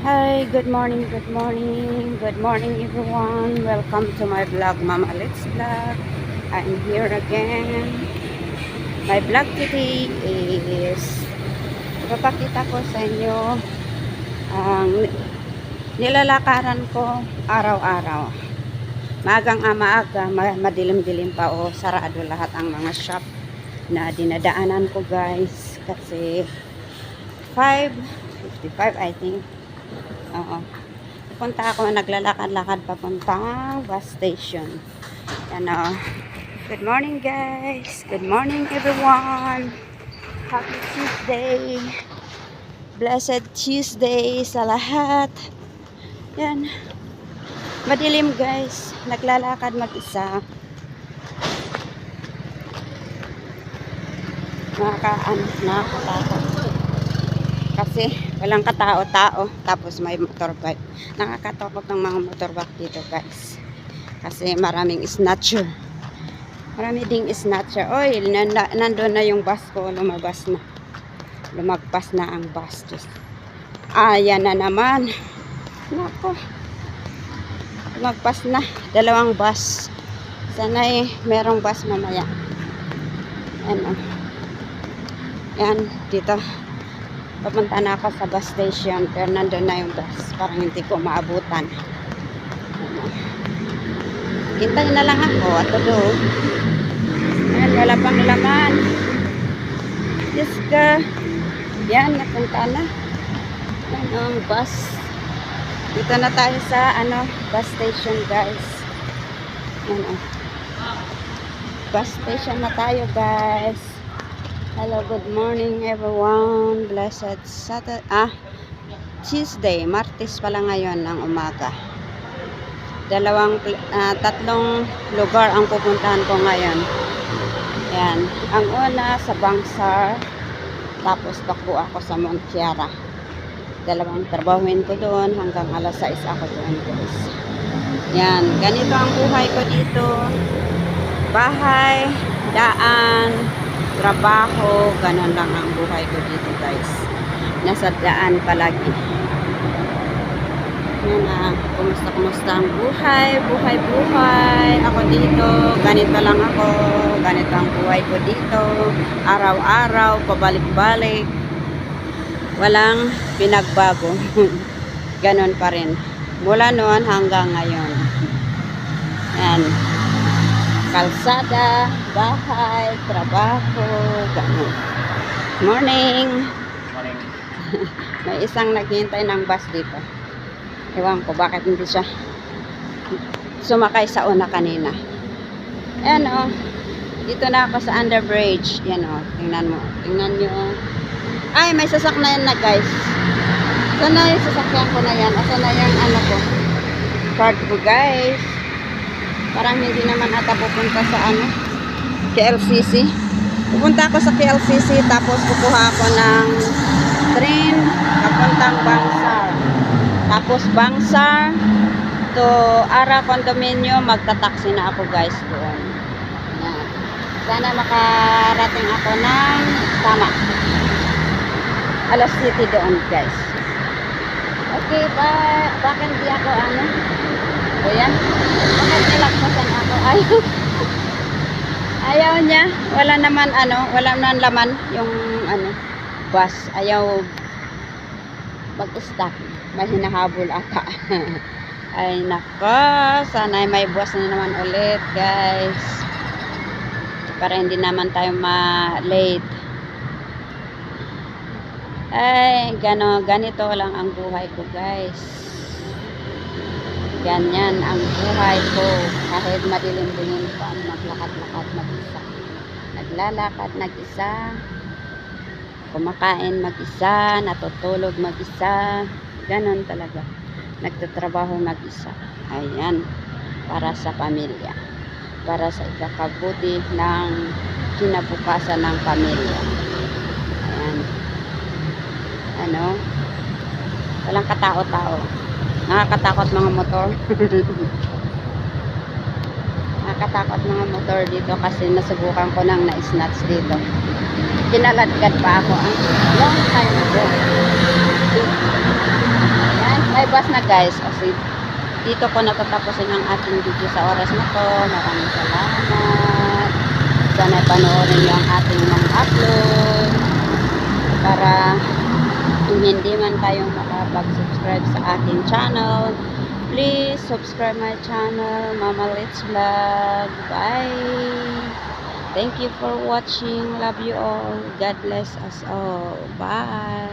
Hi, good morning, good morning, good morning everyone. Welcome to my vlog, Mama Let's Vlog. I'm here again. My vlog today is ipapakita ko sa inyo ang nilalakaran ko araw-araw. Maaga, madilim-dilim pa o sarado lahat ang mga shop na dinadaanan ko guys. Kasi 5:55 I think. Oo. Punta ako, naglalakad-lakad papuntang bus station. Yan o. Good morning guys. Good morning everyone. Happy Tuesday. Blessed Tuesday sa lahat. Yan. Madilim guys. Naglalakad mag-isa. Nakakatakot. Kasi walang katao-tao. Tapos may motorbike. Nakakatakot ng mga motorbike dito guys. Kasi maraming snatcher. Marami ding snatcher. Oy, nandun na yung bus ko. Lumabas na. Lumagpas na ang bus. Just, ayan na naman. Nako. Lumagpas na. Dalawang bus. Sana'y merong bus mamaya. Ano. Yan. Dito. Papunta na ako sa bus station. Pero nandun na yung bus. Parang hindi ko maabutan. Hintay na lang ako at doon. Ayan, wala pang laman. Yes ka. Yan, napunta na. Ayan ang bus. Dito na tayo sa bus station guys. Ayan o. Bus station na tayo guys. Hello, good morning everyone. Blessed Saturday. Tuesday. Martes pala ngayon ng umaga. Tatlong lugar ang pupuntahan ko ngayon. Ayan. Ang una sa Bangsar. Tapos takbo ako sa Montiara. Dalawang trabahuin ko doon. Hanggang alas 6 ako doon guys. Ayan. Ganito ang buhay ko dito. Bahay, daan, trabaho. Ganon lang ang buhay ko dito guys. Nasa daan palagi. Yan kumusta ang buhay, ako dito, ganito lang ako, ganito ang buhay ko dito, araw-araw, pabalik-balik, walang pinagbago, ganon pa rin, mula noon hanggang ngayon. Yan, kalsada, bahay, trabaho, ganon. Morning! Morning. May isang naghihintay ng bus dito. Ewan ko bakit hindi siya sumakay sa una kanina. Ayan o. Dito na ako sa underbridge. Yan o. Tingnan mo. Tingnan nyo. Ay, may sasakyan na guys. Saan na yung sasakyan ko na yan? Asa na yung ko? Card ko guys. Parang hindi naman ata pupunta sa KLCC. Pupunta ako sa KLCC tapos kukuha ako ng train papuntang Bangsar. Tapos Bangsar to Ara Condominium, magta-taxi na ako guys doon. Yan. Sana makarating ako ng tama. Alas City doon guys. Okay, bakit di ako O yan. Bakit nilakpasan ako? Ayaw niya. Wala naman wala naman laman yung bus. Ayaw mag-stop. May hinahabol ata. Ay nako, sana may buwas na naman ulit guys, para hindi naman tayo ma-late. Ay ganito lang ang buhay ko guys, ganyan ang buhay ko. Kahit madilim-dilim pa, maglakad-lakad mag-isa, naglalakad mag-isa, kumakain mag-isa, natutulog mag-isa. Ganon talaga. Nagtatrabaho mag-isa. Ayan. Para sa pamilya. Para sa ikakabuti ng kinabukasan ng pamilya. Ayan. Walang katao-tao. Nakakatakot mga motor. Nakakatakot mga motor dito kasi nasubukan ko nang na-snatch dito. Kinaladkad pa ako long time ago. Ayan. may bus na guys. Kasi dito ko natatapusin ang ating video sa oras na to. Maraming salamat. Sana panoorin niyo ang ating mga upload para kung hindi man tayo makapag-subscribe sa ating channel, please subscribe my channel, Mama Let's Vlog. Bye! Thank you for watching. Love you all. God bless us all. Bye!